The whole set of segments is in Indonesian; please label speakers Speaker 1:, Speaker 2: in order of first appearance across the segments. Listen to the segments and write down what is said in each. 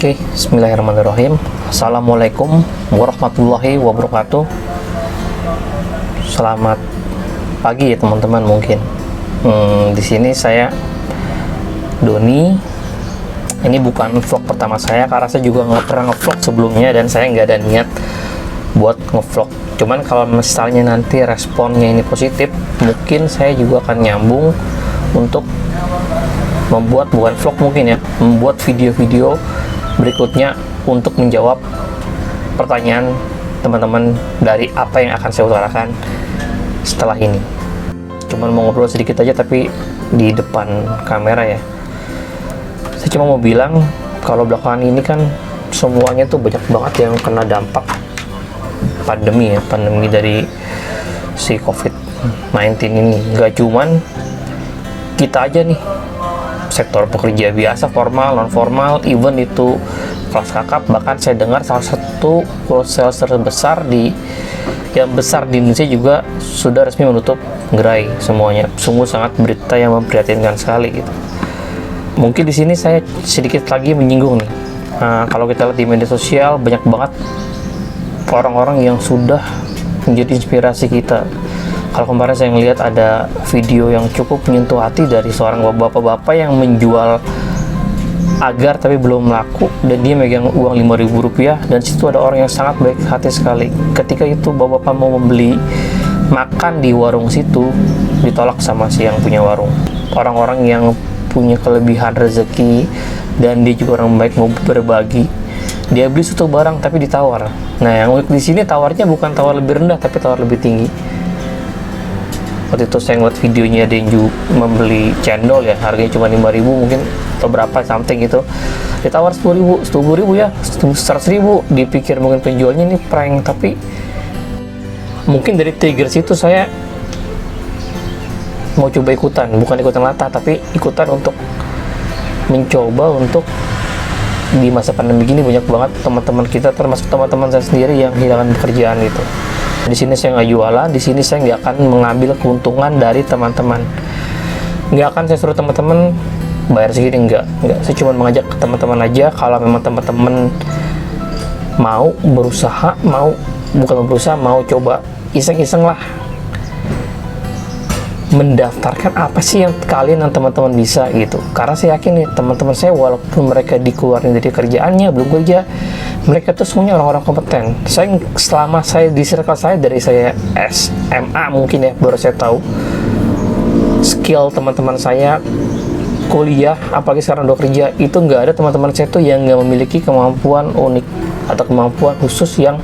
Speaker 1: Oke, bismillahirrahmanirrahim. Assalamualaikum warahmatullahi wabarakatuh. Selamat pagi ya teman-teman mungkin. Di sini saya Doni. Ini bukan vlog pertama saya karena saya juga nggak pernah ngevlog sebelumnya dan saya nggak ada niat buat ngevlog. Cuman kalau misalnya nanti responnya ini positif, mungkin saya juga akan nyambung untuk membuat bukan vlog mungkin ya, membuat video-video berikutnya untuk menjawab pertanyaan teman-teman dari apa yang akan saya utarakan setelah ini. Cuman mau ngobrol sedikit aja tapi di depan kamera ya. Saya cuma mau bilang kalau belakangan ini kan semuanya tuh banyak banget yang kena dampak pandemi dari si COVID-19 ini. Gak cuman kita aja nih, sektor pekerja biasa, formal, non formal, even itu kelas kakap. Bahkan saya dengar salah satu wholesale terbesar yang besar di Indonesia juga sudah resmi menutup gerai semuanya. Sungguh sangat berita yang memprihatinkan sekali gitu. Mungkin di sini saya sedikit lagi menyinggung nih. Kalau kita lihat di media sosial banyak banget orang-orang yang sudah menjadi inspirasi kita. Kalau kemarin saya ngelihat ada video yang cukup menyentuh hati dari seorang bapak-bapak yang menjual agar tapi belum laku dan dia megang uang Rp5.000 dan situ ada orang yang sangat baik hati sekali. Ketika itu bapak-bapak mau membeli makan di warung situ, ditolak sama si yang punya warung. Orang-orang yang punya kelebihan rezeki dan dia juga orang baik mau berbagi, dia beli suatu barang tapi ditawar. Nah, yang unik di sini tawarnya bukan tawar lebih rendah tapi tawar lebih tinggi. Waktu itu saya ngeliat videonya ada yang membeli cendol ya, harganya cuma 5.000 mungkin atau berapa something gitu, ditawar 10.000 ya, 100.000. Dipikir mungkin penjualnya ini prank, tapi mungkin dari trigger situ saya mau coba ikutan, bukan ikutan latah tapi ikutan untuk mencoba untuk di masa pandemi gini banyak banget teman-teman kita, termasuk teman-teman saya sendiri yang kehilangan pekerjaan gitu. Di sini saya nggak jualan, di sini saya nggak akan mengambil keuntungan dari teman-teman, nggak akan saya suruh teman-teman bayar segini, nggak. Saya cuma mengajak ke teman-teman aja, kalau memang teman-teman mau berusaha, mau coba iseng-iseng lah mendaftarkan apa sih yang kalian dan teman-teman bisa gitu. Karena saya yakin nih teman-teman saya walaupun mereka dikeluarin dari kerjaannya, belum kerja, mereka tuh semuanya orang-orang kompeten. Selama saya di circle saya dari saya SMA mungkin ya, baru saya tahu skill teman-teman saya kuliah, apalagi sekarang udah kerja, itu nggak ada teman-teman saya tuh yang nggak memiliki kemampuan unik atau kemampuan khusus yang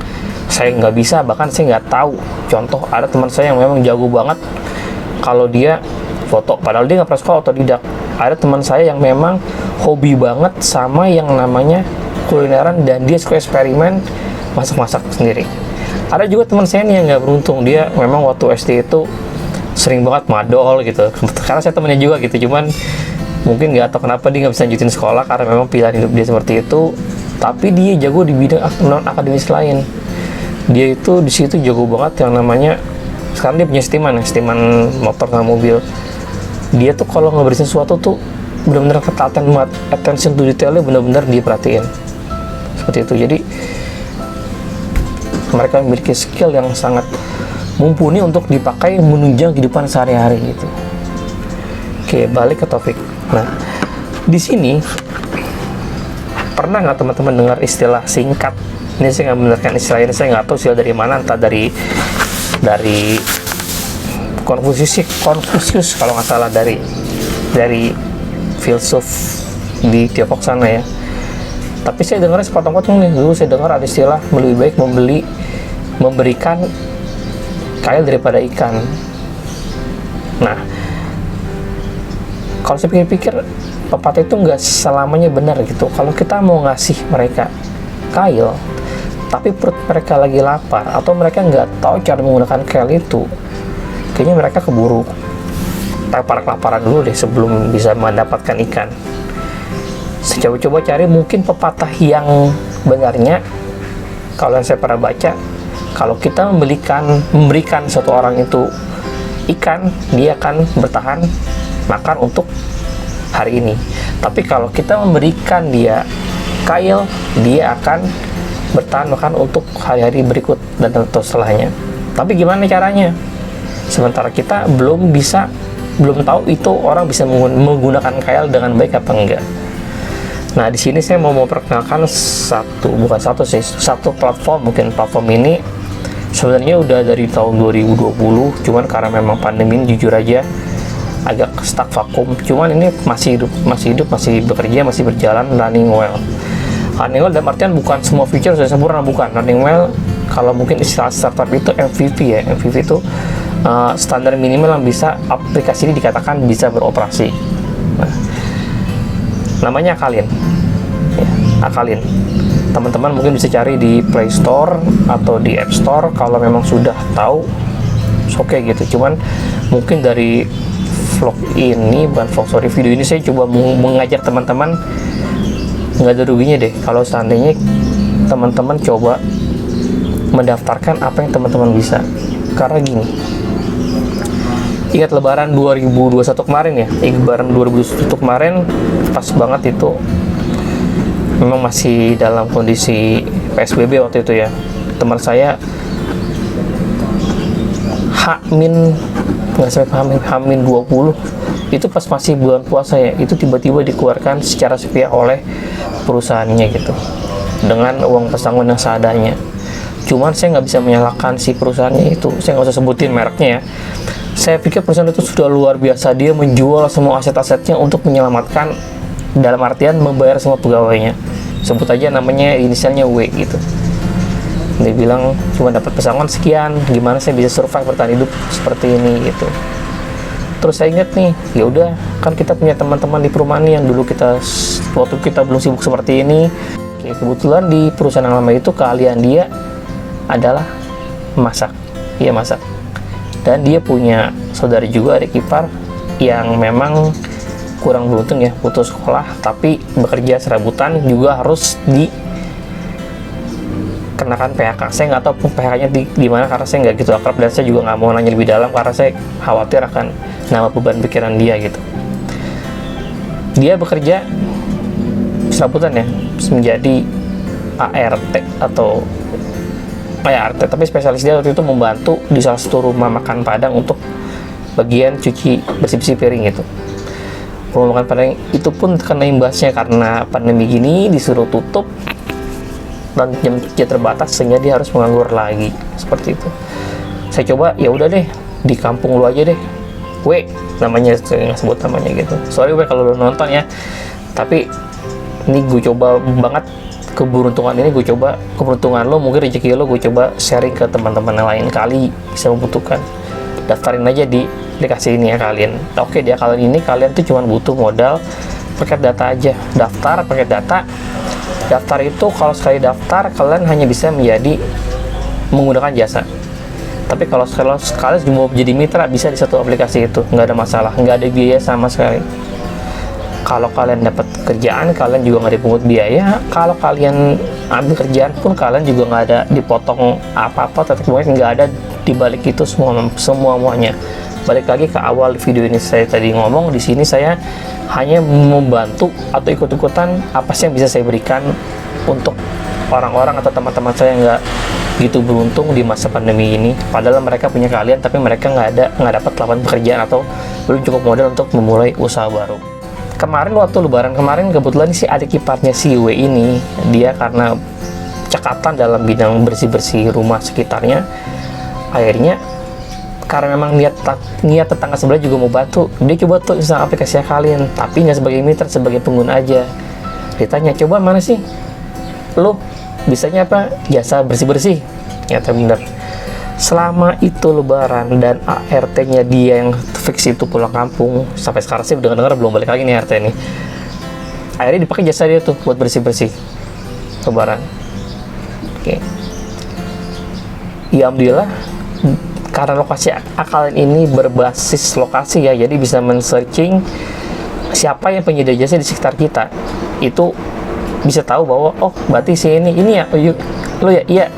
Speaker 1: saya nggak bisa, bahkan saya nggak tahu. Contoh, ada teman saya yang memang jago banget kalau dia foto, padahal dia nggak pernah sekolah, otodidak. Ada teman saya yang memang hobi banget sama yang namanya kulineran dan dia suka eksperimen masak-masak sendiri. Ada juga teman saya nih yang nggak beruntung, dia memang waktu SD itu sering banget madol gitu. Karena saya temennya juga gitu, cuman mungkin nggak tahu kenapa dia nggak bisa lanjutin sekolah karena memang pilihan hidup dia seperti itu. Tapi dia jago di bidang non akademis lain. Dia itu di situ jago banget yang namanya, sekarang dia punya stiman motor sama mobil. Dia tuh kalau ngebersihin sesuatu tuh benar-benar ketatan banget, attention to detailnya benar-benar diperhatiin seperti itu. Jadi mereka memiliki skill yang sangat mumpuni untuk dipakai menunjang kehidupan sehari-hari gitu. Oke, balik ke topik. Nah, di sini pernah nggak teman-teman dengar istilah singkat? Ini saya nggak benarkan istilah ini, saya nggak tahu istilah dari mana, entah dari Konfusius kalau nggak salah, dari filsuf di Tiongkok sana ya. Tapi saya dengarnya sepotong-potong nih. Dulu saya dengar ada istilah lebih baik memberikan kail daripada ikan. Nah, kalau saya pikir-pikir pepatah itu nggak selamanya benar gitu. Kalau kita mau ngasih mereka kail tapi perut mereka lagi lapar atau mereka nggak tahu cara menggunakan kail itu, kayaknya mereka keburu kelaparan dulu deh sebelum bisa mendapatkan ikan. Saya coba cari mungkin pepatah yang benarnya. Kalau yang saya pernah baca, kalau kita memberikan satu orang itu ikan, dia akan bertahan makan untuk hari ini. Tapi kalau kita memberikan dia Kyle, dia akan bertahan bahkan untuk hari-hari berikut dan tentu setelahnya. Tapi gimana caranya? Sementara kita belum tahu itu orang bisa menggunakan Kyle dengan baik apa enggak. Nah, di sini saya mau memperkenalkan satu platform. Mungkin platform ini sebenarnya udah dari tahun 2020, cuman karena memang pandemi ini jujur aja agak stuck vakum. Cuman ini masih hidup, masih bekerja, masih berjalan, running well. Running well dalam artian bukan semua feature sudah sempurna, bukan. Running well, kalau mungkin istilah startup itu MVP ya. MVP itu standar minimal yang bisa aplikasi ini dikatakan bisa beroperasi. Nah, namanya Akalin. Ya, Akalin. Teman-teman mungkin bisa cari di Play Store atau di App Store kalau memang sudah tahu. Oke gitu. Cuman mungkin dari video ini saya coba mengajak teman-teman, nggak ada ruginya deh kalau seandainya teman-teman coba mendaftarkan apa yang teman-teman bisa. Karena gini, ingat lebaran 2021 kemarin ya, lebaran 2021 kemarin pas banget itu, memang masih dalam kondisi PSBB waktu itu ya. Teman saya nggak sampai Hamin 20 itu pas masih bulan puasa ya, itu tiba-tiba dikeluarkan secara sepihak oleh perusahaannya gitu dengan uang pesangon yang seadanya. Cuman saya nggak bisa menyalahkan si perusahaannya itu, saya nggak usah sebutin mereknya ya. Saya pikir perusahaan itu sudah luar biasa, dia menjual semua aset-asetnya untuk menyelamatkan, dalam artian membayar semua pegawainya. Sebut aja namanya inisialnya W gitu. Dia bilang cuma dapat pesangon sekian, gimana saya bisa survive bertahan hidup seperti ini gitu. Terus saya ingat nih, ya udah kan kita punya teman-teman di perumahan nih yang dulu waktu kita belum sibuk seperti ini. Oke, kebetulan di perusahaan yang lama itu keahlian dia adalah masak. Iya, masak. Dan dia punya saudari juga, adik ipar yang memang kurang beruntung ya, putus sekolah tapi bekerja serabutan, juga harus dikenakan PHK. Saya nggak tahu PHK-nya di mana karena saya nggak gitu akrab dan saya juga nggak mau nanya lebih dalam karena saya khawatir akan nama beban pikiran dia gitu. Dia bekerja serabutan ya, menjadi ART atau ART, tapi spesialis dia waktu itu membantu di salah satu rumah makan Padang untuk bagian cuci bersih-bersih piring gitu. Rumah makan Padang itu pun kena imbasnya karena pandemi gini, disuruh tutup dan jam kerja terbatas sehingga dia harus menganggur lagi seperti itu. Saya coba, ya udah deh di kampung lu aja deh, W namanya, saya nggak sebut namanya gitu. Sorry W kalau lu nonton ya, tapi ini gue coba banget keberuntungan ini, keberuntungan lo, mungkin rezeki lo, gue coba sharing ke teman-teman yang lain kali bisa membutuhkan. Daftarin aja di aplikasi ini ya kalian. Oke, dia kalian ini kalian tuh cuma butuh modal paket data aja. Daftar paket data. Daftar itu kalau sekali daftar kalian hanya bisa menggunakan jasa. Tapi kalau sekali mau jadi mitra bisa di satu aplikasi itu, nggak ada masalah, nggak ada biaya sama sekali. Kalau kalian dapat kerjaan, kalian juga nggak dipungut biaya. Kalau kalian ambil kerjaan pun, kalian juga nggak ada dipotong apa-apa. Tetap nggak ada dibalik itu semuanya. Balik lagi ke awal video ini, saya tadi ngomong di sini saya hanya membantu atau ikut-ikutan apa sih yang bisa saya berikan untuk orang-orang atau teman-teman saya yang nggak gitu beruntung di masa pandemi ini. Padahal mereka punya keahlian, tapi mereka nggak dapat lapangan pekerjaan atau belum cukup modal untuk memulai usaha baru. Kemarin waktu lebaran kemarin, kebetulan si adik iparnya si W ini, dia karena cekatan dalam bidang bersih-bersih rumah sekitarnya, akhirnya karena memang niat tetangga sebelah juga mau bantu, dia coba tuh install aplikasi kalian, tapi nggak sebagai mitra, sebagai pengguna aja. Ditanya, coba mana sih lo bisanya apa, jasa bersih-bersih. Ternyata bener, selama itu lebaran dan ART-nya dia yang fix itu pulang kampung, sampai sekarang sih dengar-dengar belum balik lagi nih ART ini. Akhirnya dipakai jasa dia tuh buat bersih-bersih lebaran. Oke. Ya alhamdulillah, karena lokasi Akalin ini berbasis lokasi ya, jadi bisa men-searching siapa yang penyedia jasa di sekitar kita. Itu bisa tahu bahwa oh berarti si ini ya, lo ya, iya.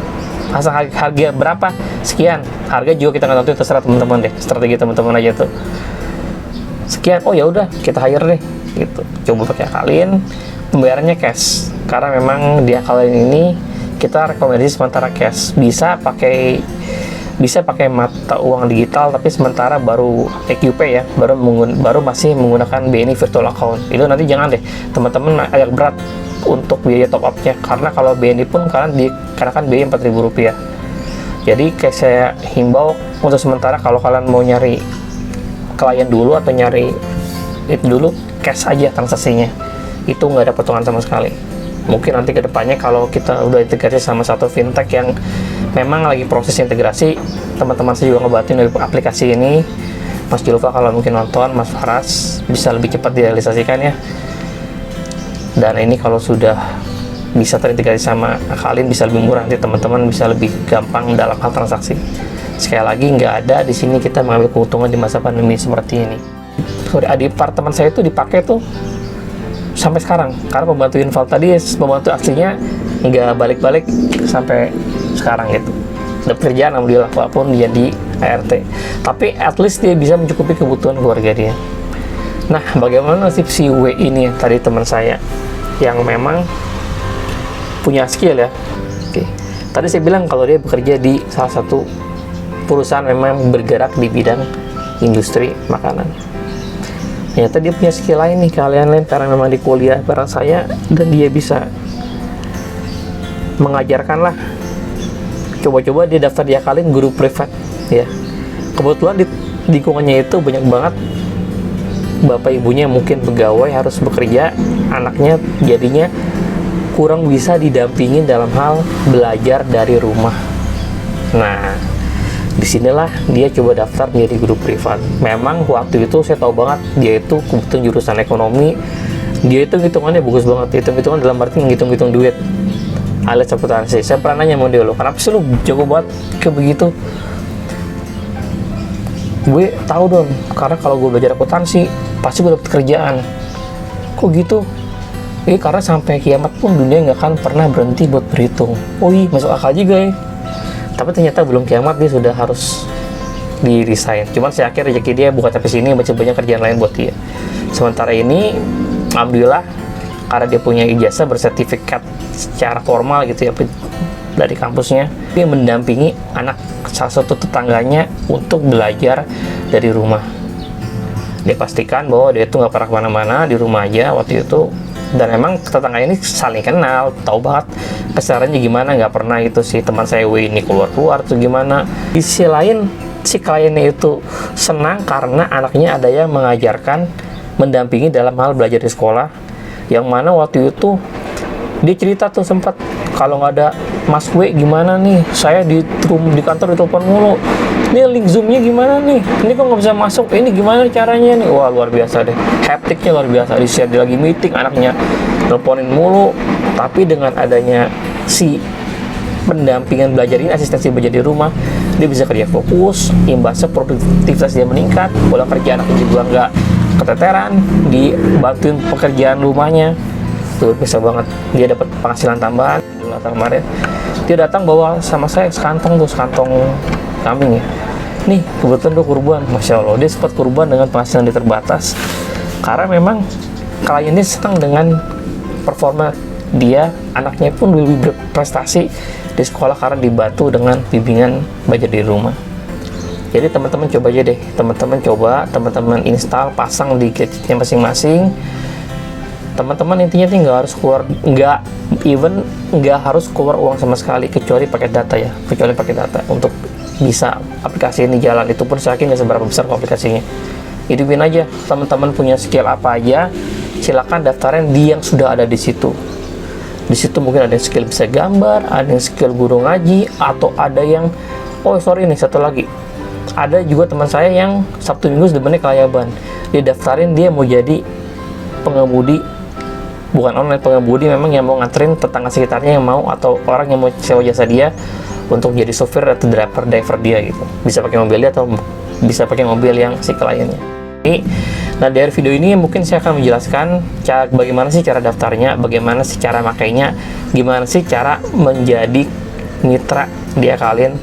Speaker 1: Asal harga berapa sekian, harga juga kita nggak tentuin, terserah teman-teman deh, strategi teman-teman aja tuh. Sekian, oh ya udah kita hire deh gitu. Coba pakai Akalin, pembayarannya cash, karena memang di kalian ini kita rekomendasi sementara cash. Bisa pakai mata uang digital, tapi sementara baru EQP ya, baru masih menggunakan BNI virtual account. Itu nanti jangan deh teman-teman, agak berat untuk biaya top up-nya, karena kalau BNI pun kalian dikenakan biaya Rp4.000. Jadi kayak saya himbau untuk sementara, kalau kalian mau nyari klien dulu atau nyari itu dulu, cash aja transaksinya, itu nggak ada potongan sama sekali. Mungkin nanti kedepannya kalau kita udah integrasi sama satu fintech yang memang lagi proses integrasi, teman-teman saya juga ngebantuin dari aplikasi ini. Mas Julfa kalau mungkin nonton, Mas Faras, bisa lebih cepat direalisasikan ya. Dan ini kalau sudah bisa terintegrasi sama Akalin, bisa lebih murah, nanti teman-teman bisa lebih gampang dalam hal transaksi. Sekali lagi, nggak ada di sini kita mengambil keuntungan di masa pandemi seperti ini. Adik ipar teman saya itu dipakai tuh sampai sekarang, karena pembantu infal tadi, pembantu aslinya nggak balik-balik sampai sekarang gitu. Udah pekerjaan alhamdulillah, walaupun dia di ART, tapi at least dia bisa mencukupi kebutuhan keluarga dia. Nah, bagaimana nasib si W ini tadi teman saya yang memang punya skill ya. Oke. Tadi saya bilang kalau dia bekerja di salah satu perusahaan memang bergerak di bidang industri makanan. Ternyata dia punya skill lain nih, kalian lain, karena memang di kuliah bareng saya, dan dia bisa mengajarkan lah. Coba-coba dia daftar di Akalin guru privat ya. Kebetulan di lingkungannya itu banyak banget bapak ibunya mungkin pegawai, harus bekerja, anaknya jadinya kurang bisa didampingin dalam hal belajar dari rumah. Nah, disinilah dia coba daftar menjadi guru privat. Memang waktu itu saya tahu banget dia itu kebetulan jurusan ekonomi, dia itu hitungannya bagus banget, hitung-hitungan dalam arti ngitung-ngitung duit alias akuntansi. Saya pernah nanya sama dia, loh kenapa sih lu jago banget kayak begitu? Gue tahu dong, karena kalau gue belajar akuntansi pasti gue dapet kerjaan. Kok gitu? Karena sampai kiamat pun dunia nggak akan pernah berhenti buat berhitung. Oh iya, masuk akal juga ya. Tapi ternyata belum kiamat dia sudah harus di-resign. Cuman saya akhir rezeki dia bukan sampai sini, macam banyak kerjaan lain buat dia. Sementara ini, alhamdulillah, karena dia punya ijazah bersertifikat secara formal gitu ya dari kampusnya, dia mendampingi anak salah satu tetangganya untuk belajar dari rumah. Dia pastikan bahwa dia itu nggak pernah kemana-mana, di rumah aja waktu itu. Dan emang tetangga ini saling kenal, tahu banget keseharannya gimana, nggak pernah gitu sih teman saya ini keluar-keluar tuh gimana. Di sisi lain, si kliennya itu senang karena anaknya ada yang mengajarkan, mendampingi dalam hal belajar di sekolah, yang mana waktu itu dia cerita tuh sempat, kalau nggak ada Mas W gimana nih, saya di kantor ditelepon mulu, ini link zoomnya gimana nih, ini kok nggak bisa masuk, ini gimana caranya nih. Wah, luar biasa deh, haptiknya luar biasa, di share dia lagi meeting, anaknya teleponin mulu. Tapi dengan adanya si pendampingan belajar ini, asistensi belajar di rumah, dia bisa kerja fokus, imbasnya produktivitas dia meningkat, pola kerja anaknya juga nggak keteteran, dibantuin pekerjaan rumahnya, tuh bisa banget. Dia dapat penghasilan tambahan. Kemarin dia datang bawa sama saya sekantong kambing ya. Nih kebetulan dia kurban, masya Allah, dia sempat kurban dengan penghasilan dia terbatas, karena memang kliennya senang dengan performa dia, anaknya pun lebih berprestasi di sekolah karena dibantu dengan bimbingan belajar di rumah. Jadi teman-teman coba aja deh, teman-teman install, pasang di gadgetnya masing-masing. Teman-teman intinya sih nggak harus keluar uang sama sekali, kecuali pakai data untuk bisa aplikasi ini jalan. Itu pun saya yakin nggak seberapa besar aplikasinya. Hidupin aja, teman-teman punya skill apa aja, silakan daftarin di yang sudah ada di situ. Di situ mungkin ada yang skill bisa gambar, ada yang skill guru ngaji, atau ada yang satu lagi, ada juga teman saya yang Sabtu Minggu sebenarnya kelayaban, dia daftarin, dia mau jadi pengemudi, bukan online, pengemudi memang yang mau nganterin tetangga sekitarnya yang mau, atau orang yang mau sewa jasa dia untuk jadi sopir atau driver dia gitu. Bisa pakai mobil dia atau bisa pakai mobil yang si kliennya. Nah, dari video ini mungkin saya akan menjelaskan bagaimana sih cara daftarnya, bagaimana sih cara makainya, gimana sih cara menjadi mitra di Akalin.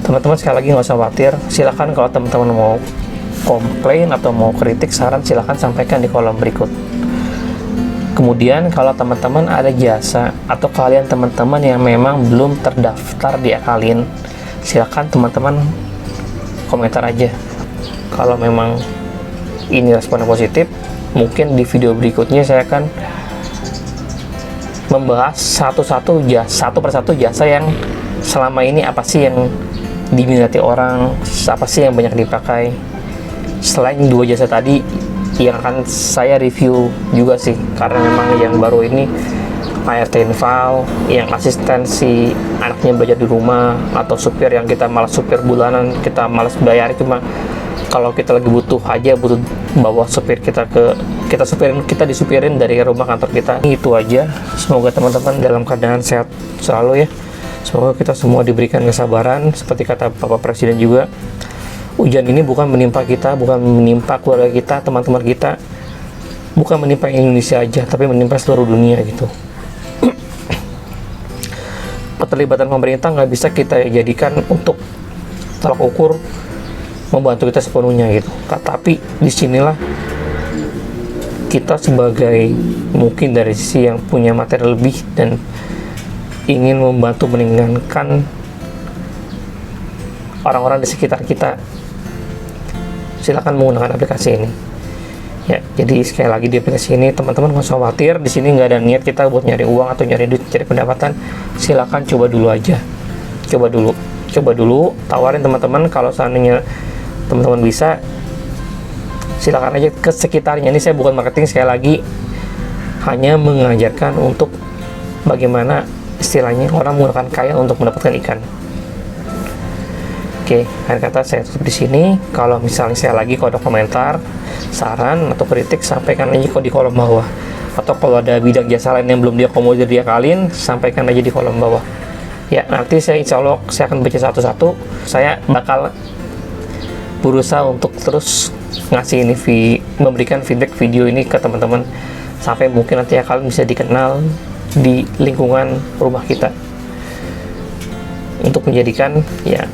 Speaker 1: Teman-teman sekali lagi nggak usah khawatir, silakan kalau teman-teman mau komplain atau mau kritik, saran, silakan sampaikan di kolom berikut. Kemudian kalau teman-teman ada jasa atau kalian teman-teman yang memang belum terdaftar di Akalin, silakan teman-teman komentar aja. Kalau memang ini responnya positif, mungkin di video berikutnya saya akan membahas satu persatu jasa yang selama ini apa sih yang diminati orang, apa sih yang banyak dipakai. Selain 2 jasa tadi yang akan saya review juga sih, karena memang yang baru ini ART Infal, yang asistensi anaknya belajar di rumah, atau supir yang kita malas supir bulanan, kita malas bayar, cuma kalau kita lagi butuh bawa supir kita kita disupirin dari rumah kantor kita. Itu aja, semoga teman-teman dalam keadaan sehat selalu ya. Semoga kita semua diberikan kesabaran, seperti kata Bapak Presiden juga. Ujian ini bukan menimpa kita, bukan menimpa keluarga kita, teman-teman kita, bukan menimpa Indonesia aja, tapi menimpa seluruh dunia gitu. Keterlibatan pemerintah nggak bisa kita jadikan untuk tolak ukur membantu kita sepenuhnya gitu. Tapi disinilah kita sebagai mungkin dari sisi yang punya materi lebih dan ingin membantu meringankan orang-orang di sekitar kita, silakan menggunakan aplikasi ini ya. Jadi sekali lagi, di aplikasi ini teman-teman nggak usah khawatir, di sini nggak ada niat kita buat nyari uang atau nyari duit, cari pendapatan. Silakan coba dulu aja, coba dulu tawarin teman-teman. Kalau seandainya teman-teman bisa, silakan aja ke sekitarnya. Ini saya bukan marketing, sekali lagi hanya mengajarkan untuk bagaimana istilahnya orang menggunakan kail untuk mendapatkan ikan. Oke, akhir kata saya tutup di sini. Kalau misalnya saya lagi, kalau ada komentar, saran atau kritik, sampaikan aja di kolom bawah. Atau kalau ada bidang jasa lain yang belum diakomodir di Akalin, sampaikan aja di kolom bawah. Ya, nanti saya insya Allah saya akan baca satu-satu. Saya bakal berusaha untuk terus ngasih ini memberikan feedback video ini ke teman-teman, sampai mungkin nanti Akalin bisa dikenal di lingkungan rumah kita, untuk menjadikan ya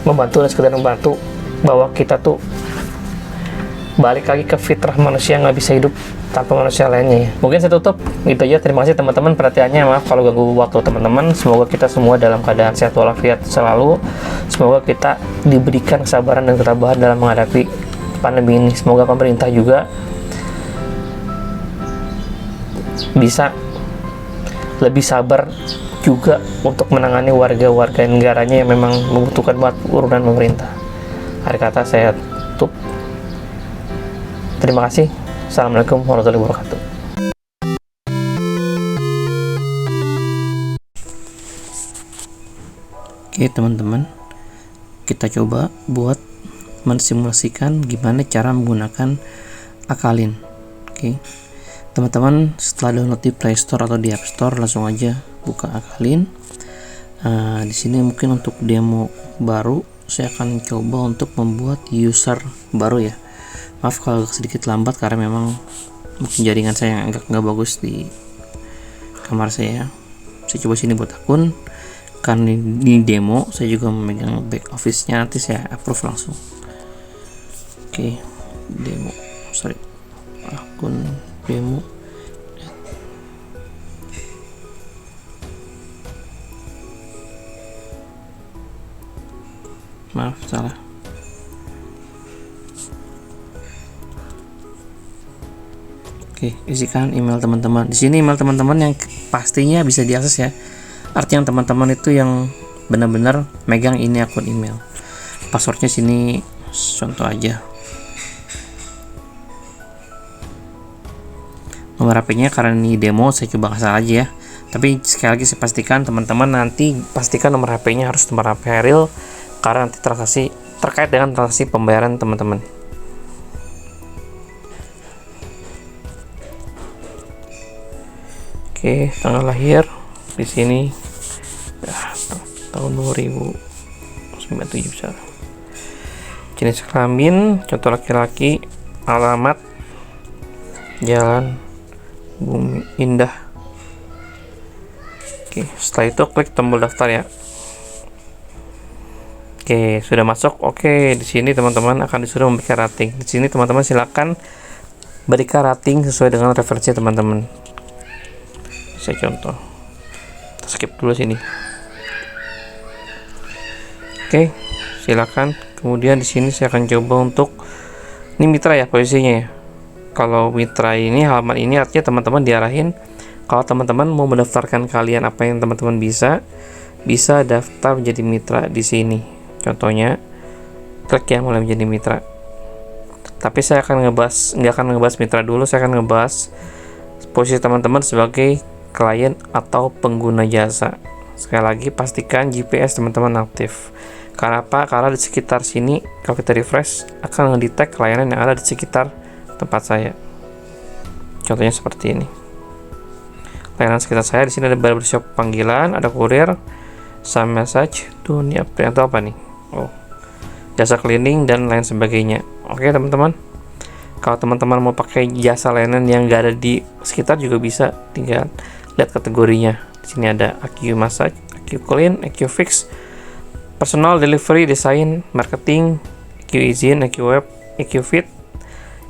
Speaker 1: membantu dan sekedar membantu, bahwa kita tuh balik lagi ke fitrah manusia, nggak bisa hidup tanpa manusia lainnya ya. Mungkin saya tutup gitu aja. Terima kasih teman-teman perhatiannya, maaf kalau ganggu waktu teman-teman. Semoga kita semua dalam keadaan sehat walafiat selalu. Semoga kita diberikan kesabaran dan ketabahan dalam menghadapi pandemi ini. Semoga pemerintah juga bisa lebih sabar juga untuk menangani warga-warga negaranya yang memang membutuhkan banget urunan pemerintah. Akhir kata saya tutup. Terima kasih. Assalamualaikum warahmatullahi wabarakatuh. Oke teman-teman, kita coba buat mensimulasikan gimana cara menggunakan Akalin. Oke teman-teman, setelah download di Play Store atau di App Store, langsung aja buka Akalin. Di sini mungkin untuk demo baru saya akan coba untuk membuat user baru ya. Maaf kalau sedikit lambat karena memang mungkin jaringan saya agak nggak bagus di kamar saya. Saya coba sini buat akun, karena ini demo saya juga memegang back office-nya, nanti saya approve langsung. Oke, akun demo. Maaf, salah. Oke, isikan email teman-teman. Di sini email teman-teman yang pastinya bisa diakses ya. Artinya teman-teman itu yang benar-benar megang ini akun email. Passwordnya sini contoh aja. Nomor HP-nya karena ini demo saya coba kasih aja ya. Tapi sekali lagi saya pastikan teman-teman nanti pastikan nomor HP-nya harus nomor HP real, karena nanti transaksi terkait dengan transaksi pembayaran teman-teman. Oke, tanggal lahir di sini ya, tahun 2097 bisa. Jenis kelamin contoh laki-laki, alamat Jalan Bumi Indah. Oke, setelah itu klik tombol daftar ya. Oke, sudah masuk. Oke, di sini teman-teman akan disuruh memberikan rating. Di sini teman-teman silakan berikan rating sesuai dengan referensi teman-teman. Saya contoh, kita skip dulu sini. Oke, silakan. Kemudian di sini saya akan coba untuk, ini mitra ya posisinya ya. Kalau mitra ini, halaman ini artinya teman-teman diarahin kalau teman-teman mau mendaftarkan kalian apa yang teman-teman bisa daftar menjadi mitra di sini. Contohnya, klik ya mulai menjadi mitra. Tapi saya akan nggak akan ngebahas mitra dulu, saya akan ngebahas posisi teman-teman sebagai klien atau pengguna jasa. Sekali lagi pastikan GPS teman-teman aktif. Karena apa? Karena di sekitar sini kalau kita refresh akan ngedetect layanan yang ada di sekitar tempat saya. Contohnya seperti ini. Layanan sekitar saya di sini ada barbershop panggilan, ada kurir, some message, dunia atau apa nih? Oh, jasa cleaning dan lain sebagainya. Oke teman-teman. Kalau teman-teman mau pakai jasa layanan yang nggak ada di sekitar juga bisa, tinggal lihat kategorinya. Di sini ada AQ Massage, AQ Clean, AQ Fix, Personal Delivery, Desain, Marketing, AQ Izin, AQ Web, AQ Fit,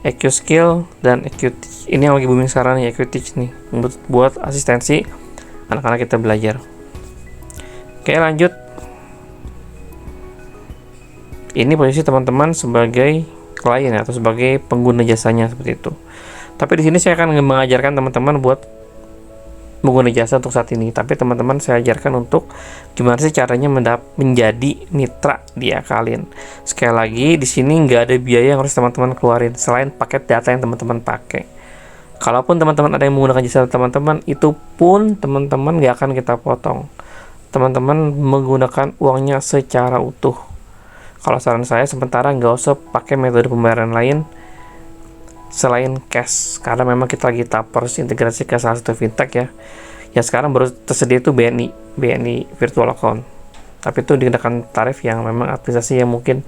Speaker 1: AQ Skill, dan AQ Teach. Ini yang lagi booming sekarang nih, AQ Teach nih, buat asistensi anak-anak kita belajar. Oke lanjut. Ini posisi teman-teman sebagai klien atau sebagai pengguna jasanya seperti itu. Tapi di sini saya akan mengajarkan teman-teman buat pengguna jasa untuk saat ini. Tapi teman-teman saya ajarkan untuk gimana sih caranya menjadi mitra di Akalin. Sekali lagi di sini nggak ada biaya yang harus teman-teman keluarin selain paket data yang teman-teman pakai. Kalaupun teman-teman ada yang menggunakan jasa teman-teman, itu pun teman-teman nggak akan kita potong. Teman-teman menggunakan uangnya secara utuh. Kalau saran saya sementara nggak usah pakai metode pembayaran lain selain cash, karena memang kita lagi tapers integrasi ke salah satu fintech ya. Yang sekarang baru tersedia itu BNI virtual account. Tapi itu dikenakan tarif yang memang administrasi yang mungkin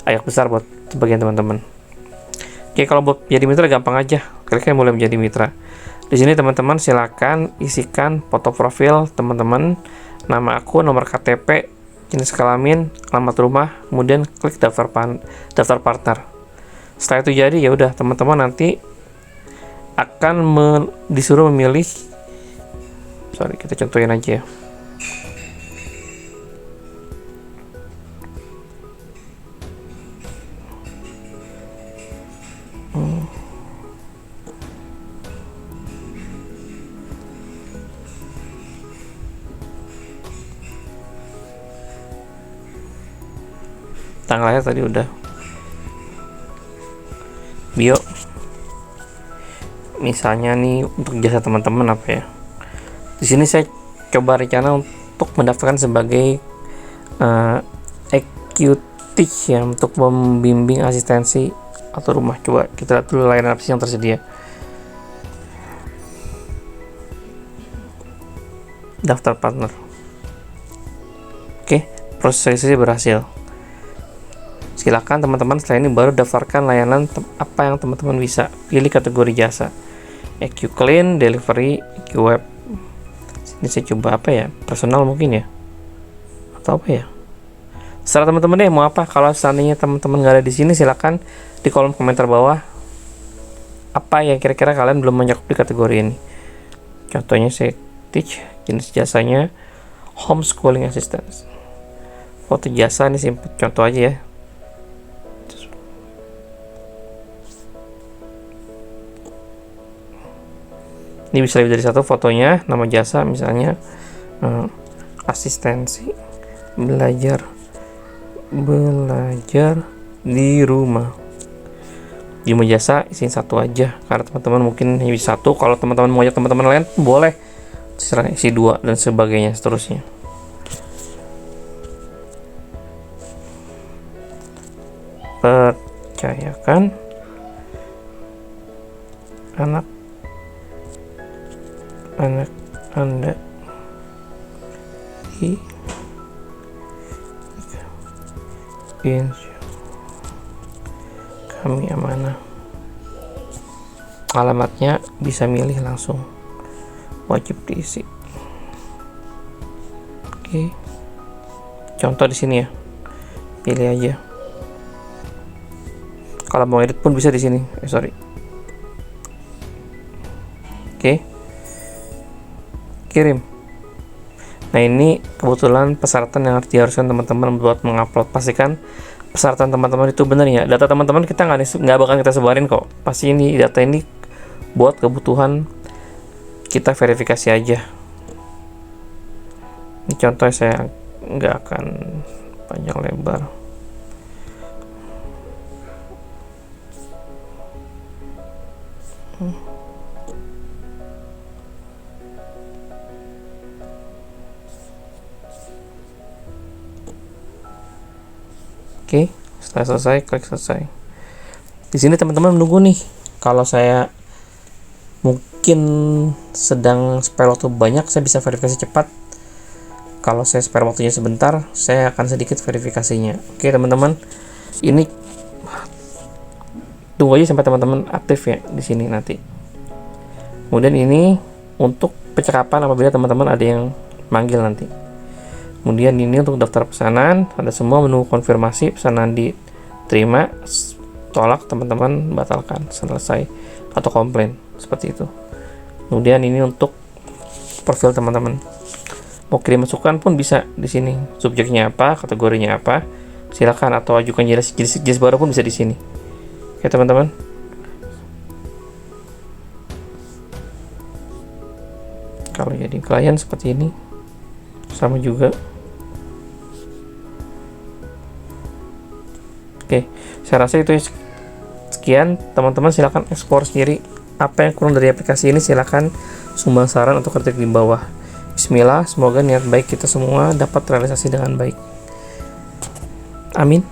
Speaker 1: agak besar buat sebagian teman-teman. Oke, kalau buat jadi mitra gampang aja. Kliknya mulai menjadi mitra. Di sini teman-teman silakan isikan foto profil teman-teman, nama akun, nomor KTP, jenis kelamin, alamat rumah, kemudian klik daftar partner. Setelah itu jadi ya udah teman-teman nanti akan disuruh memilih. Sorry, kita contohin aja ya. Tanggalnya tadi udah. Bio. Misalnya nih untuk jasa teman-teman apa ya? Di sini saya coba rencana untuk mendaftarkan sebagai EQT ya, untuk membimbing asistensi atau rumah. Coba kita lihat dulu layanan apa sih yang tersedia. Daftar partner. Oke, prosesnya berhasil. Silakan teman-teman setelah ini baru daftarkan layanan apa yang teman-teman bisa. Pilih kategori jasa. EQ Clean, Delivery, EQ Web. Ini saya coba apa ya? Personal mungkin ya? Atau apa ya? Setelah teman-teman deh mau apa? Kalau seandainya teman-teman nggak ada di sini, silakan di kolom komentar bawah apa yang kira-kira kalian belum mencakup di kategori ini. Contohnya saya teach, jenis jasanya homeschooling assistance. Foto jasa ini simple, contoh aja ya. Ini bisa lebih dari satu fotonya, nama jasa misalnya asistensi belajar di rumah. Jumlah jasa isiin satu aja karena teman-teman mungkin hanya bisa satu. Kalau teman-teman mau ajak teman-teman lain boleh, terserah isi 2 dan sebagainya seterusnya. Percayakan anak Anda di kami amanah. Alamatnya bisa milih langsung, wajib diisi. Oke, contoh di sini ya, pilih aja. Kalau mau edit pun bisa di sini. Oke. Kirim. Nah, ini kebetulan persyaratan yang harus diharuskan teman-teman buat mengupload. Pastikan persyaratan teman-teman itu benar ya. Data teman-teman kita nggak bakal kita sebarin kok. Pasti ini data ini buat kebutuhan kita verifikasi aja. Ini contohnya, saya nggak akan panjang lebar. Oke, setelah selesai, klik selesai. Di sini teman-teman menunggu nih. Kalau saya mungkin sedang spare waktu banyak, saya bisa verifikasi cepat. Kalau saya spare waktunya sebentar, saya akan sedikit verifikasinya. Oke teman-teman, ini tunggu aja sampai teman-teman aktif ya di sini nanti. Kemudian ini untuk percakapan apabila teman-teman ada yang manggil nanti. Kemudian ini untuk daftar pesanan, ada semua menu konfirmasi, pesanan diterima, tolak, teman-teman batalkan, selesai, atau komplain, seperti itu. Kemudian ini untuk profil teman-teman. Mau kirim masukan pun bisa di sini. Subjeknya apa, kategorinya apa, silakan, atau ajukan jenis baru pun bisa di sini. Oke teman-teman. Kalau jadi klien seperti ini, sama juga. Oke, saya rasa itu sekian. Teman-teman silakan ekspor sendiri. Apa yang kurang dari aplikasi ini silakan sumbang saran atau kritik di bawah. Bismillah, semoga niat baik kita semua dapat terrealisasi dengan baik. Amin.